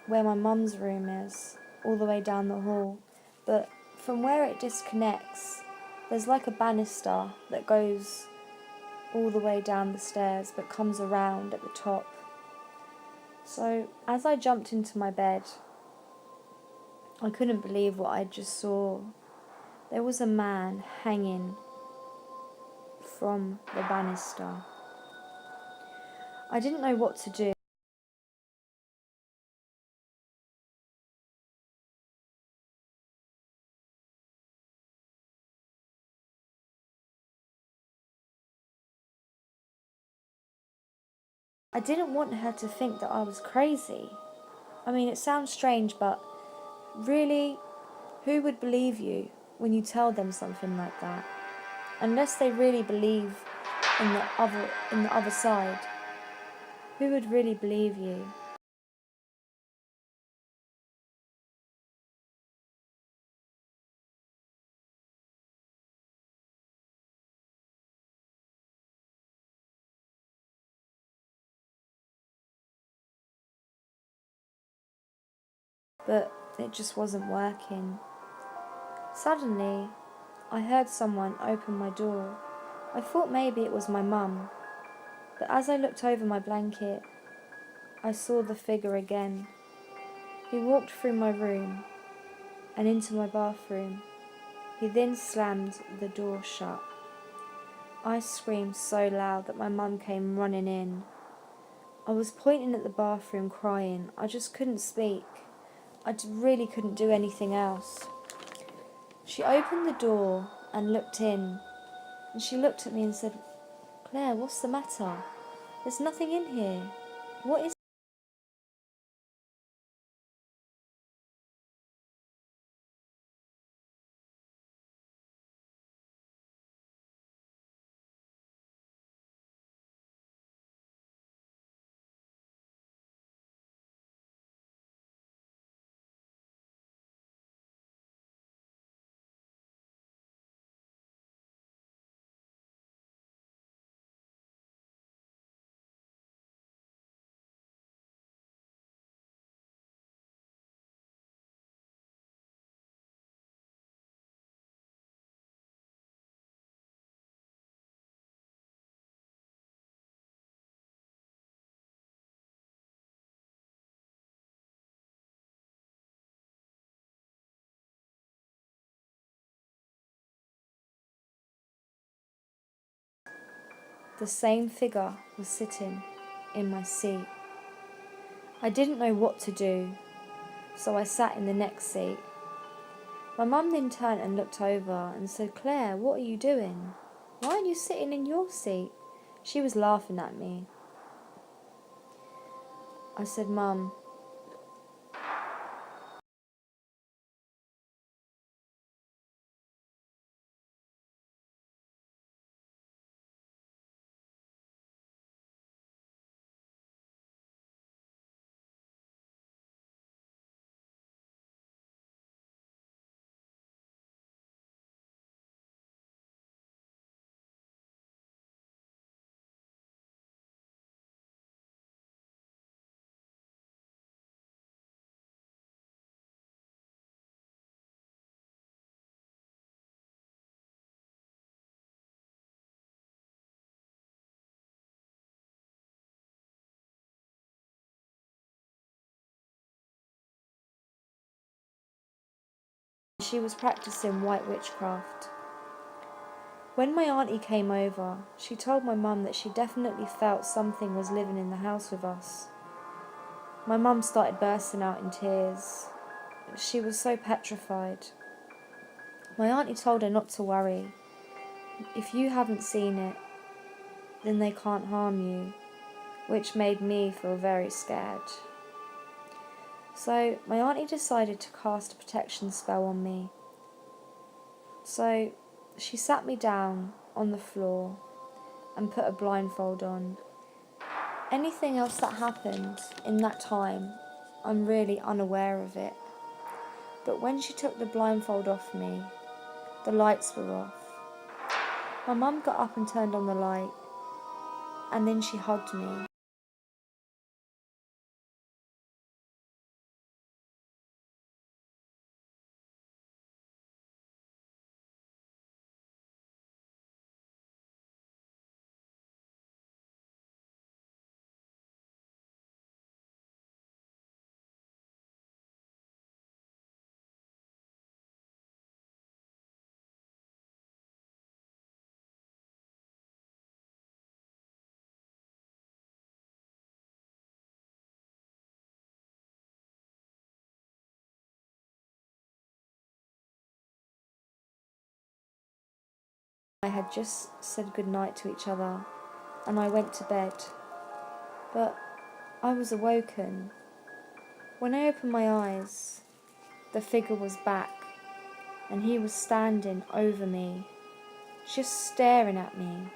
where my mum's room is, all the way down the hall. But from where it disconnects, there's like a banister that goes all the way down the stairs but comes around at the top. So as I jumped into my bed, I couldn't believe what I just saw. There was a man hanging from the banister. I didn't know what to do. I didn't want her to think that I was crazy. I mean, it sounds strange, but really, who would believe you when you tell them something like that? Unless they really believe in the other side, who would really believe you? But it just wasn't working. Suddenly, I heard someone open my door. I thought maybe it was my mum, but as I looked over my blanket, I saw the figure again. He walked through my room and into my bathroom. He then slammed the door shut. I screamed so loud that my mum came running in. I was pointing at the bathroom crying. I just couldn't speak. Really couldn't do anything else. She opened the door and looked in, and she looked at me and said, "Claire, what's the matter? There's nothing in here. What is..." The same figure was sitting in my seat. I didn't know what to do, so I sat in the next seat. My mum then turned and looked over and said, "Claire, what are you doing? Why aren't you sitting in your seat?" She was laughing at me. I said, "Mum, she was practicing white witchcraft." When my auntie came over, she told my mum that she definitely felt something was living in the house with us. My mum started bursting out in tears. She was so petrified. My auntie told her not to worry. If you haven't seen it, then they can't harm you, which made me feel very scared. So my auntie decided to cast a protection spell on me. So she sat me down on the floor and put a blindfold on. Anything else that happened in that time, I'm really unaware of it. But when she took the blindfold off me, the lights were off. My mum got up and turned on the light, and then she hugged me. had just said goodnight to each other, and I went to bed. But I was awoken. When I opened my eyes, the figure was back, and he was standing over me, just staring at me.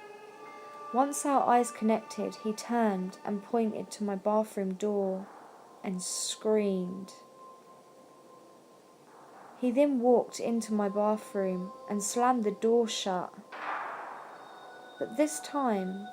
Once our eyes connected, he turned and pointed to my bathroom door and screamed. He then walked into my bathroom and slammed the door shut. But this time,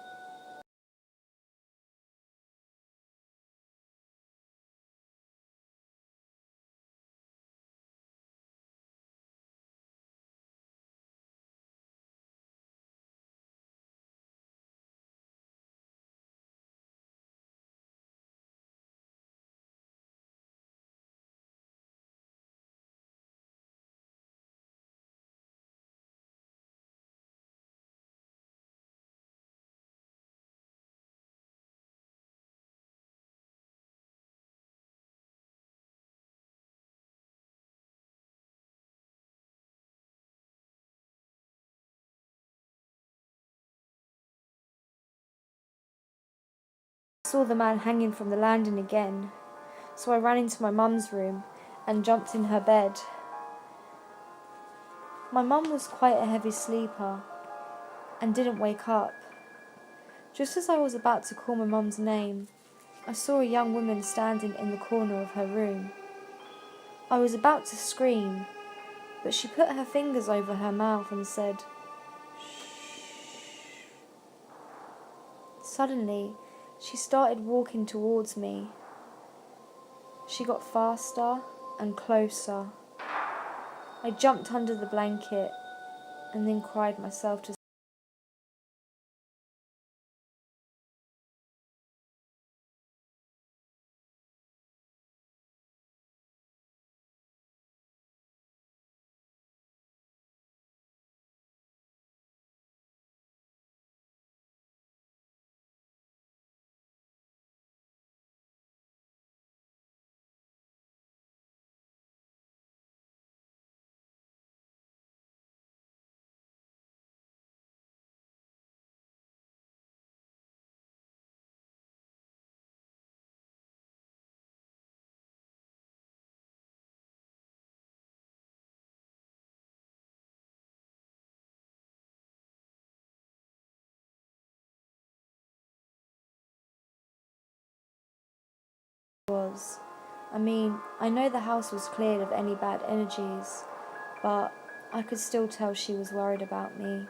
I saw the man hanging from the landing again, so I ran into my mum's room and jumped in her bed. My mum was quite a heavy sleeper and didn't wake up. Just as I was about to call my mum's name, I saw a young woman standing in the corner of her room. I was about to scream, but she put her fingers over her mouth and said, "Shh." Suddenly, she started walking towards me. She got faster and closer. I jumped under the blanket and then cried myself to sleep. I know the house was cleared of any bad energies, but I could still tell she was worried about me.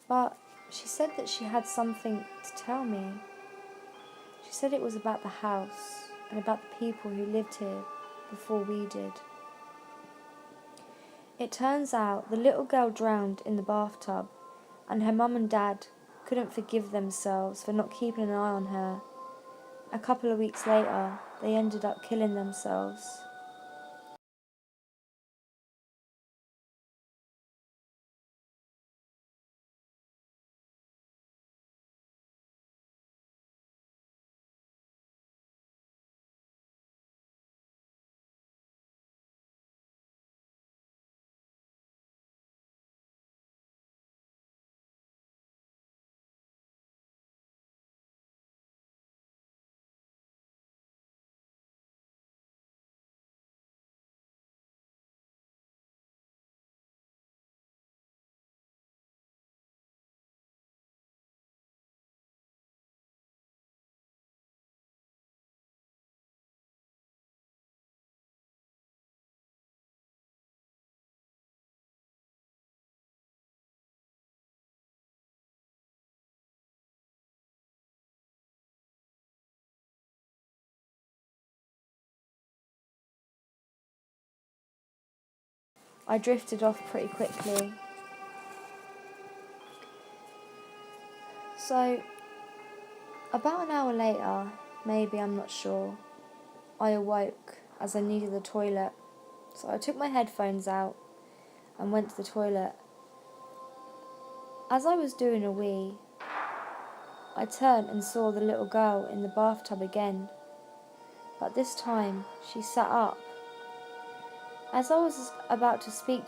But she said that she had something to tell me. She said it was about the house and about the people who lived here before we did. It turns out the little girl drowned in the bathtub, and her mum and dad couldn't forgive themselves for not keeping an eye on her. A couple of weeks later, they ended up killing themselves. I drifted off pretty quickly. So, about an hour later, maybe, I'm not sure, I awoke as I needed the toilet. So I took my headphones out and went to the toilet. As I was doing a wee, I turned and saw the little girl in the bathtub again, but this time she sat up. As I was about to speak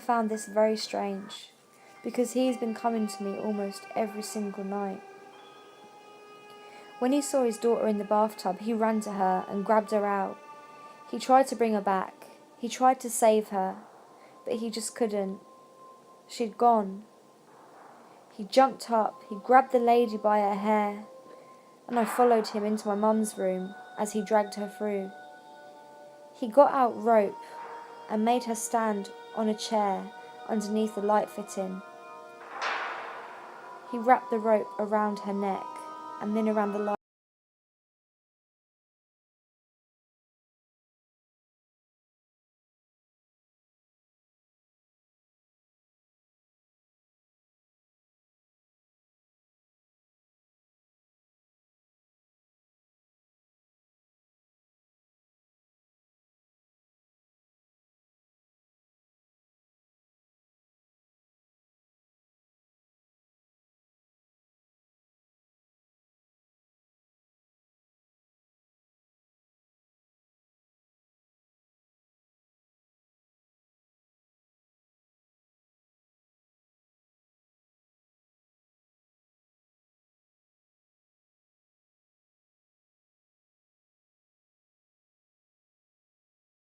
found this very strange, because he's been coming to me almost every single night. When he saw his daughter in the bathtub, he ran to her and grabbed her out. He tried to bring her back. He tried to save her, but he just couldn't. She'd gone. He jumped up, he grabbed the lady by her hair, and I followed him into my mum's room as he dragged her through. He got out rope and made her stand on a chair underneath the light fitting. He wrapped the rope around her neck and then around the light.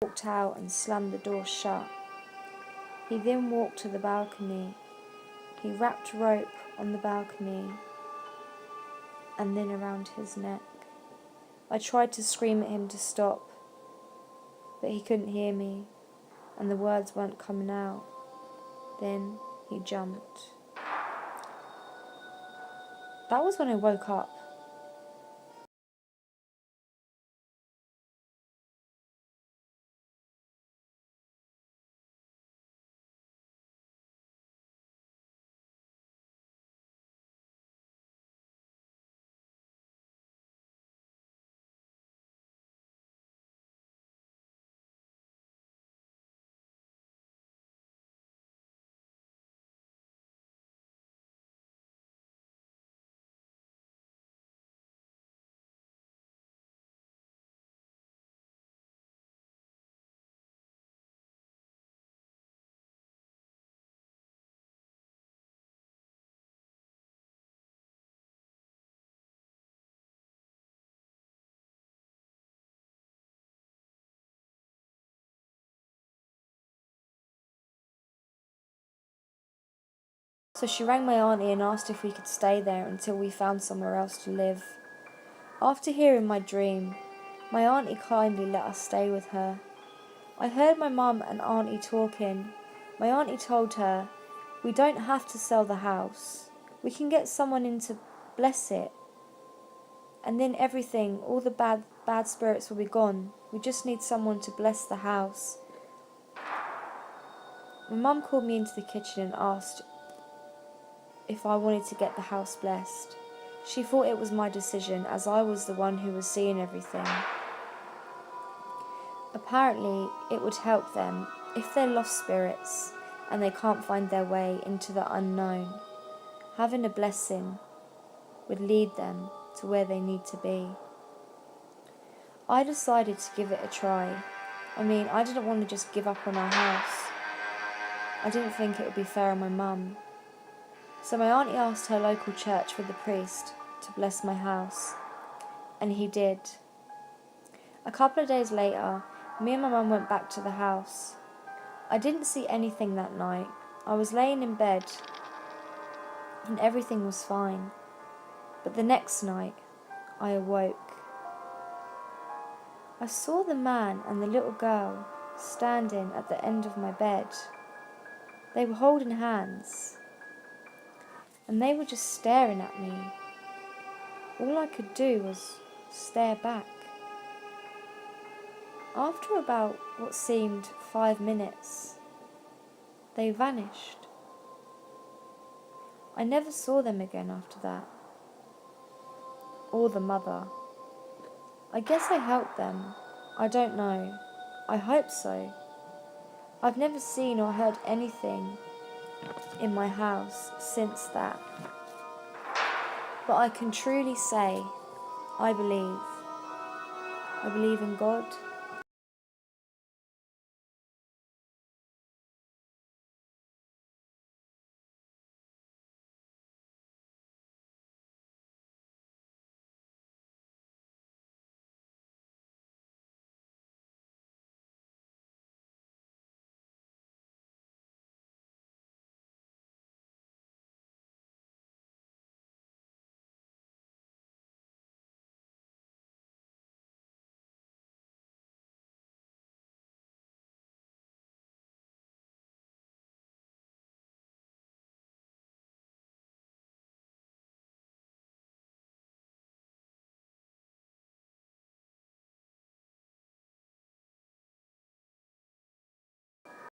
Walked out and slammed the door shut. He then walked to the balcony. He wrapped rope on the balcony and then around his neck. I tried to scream at him to stop, but he couldn't hear me, and the words weren't coming out. Then he jumped. That was when I woke up. So she rang my auntie and asked if we could stay there until we found somewhere else to live. After hearing my dream, my auntie kindly let us stay with her. I heard my mum and auntie talking. My auntie told her, "We don't have to sell the house. We can get someone in to bless it. And then everything, all the bad spirits will be gone. We just need someone to bless the house." My mum called me into the kitchen and asked if I wanted to get the house blessed. She thought it was my decision, as I was the one who was seeing everything. Apparently, it would help them if they're lost spirits and they can't find their way into the unknown. Having a blessing would lead them to where they need to be. I decided to give it a try. I didn't want to just give up on our house. I didn't think it would be fair on my mum. So my auntie asked her local church for the priest to bless my house, and he did. A couple of days later, me and my mum went back to the house. I didn't see anything that night. I was laying in bed, and everything was fine. But the next night, I awoke. I saw the man and the little girl standing at the end of my bed. They were holding hands, and they were just staring at me. All I could do was stare back. After about what seemed 5 minutes, they vanished. I never saw them again after that. Or the mother. I guess I helped them. I don't know. I hope so. I've never seen or heard anything in my house since that. But I can truly say, I believe. I believe in God.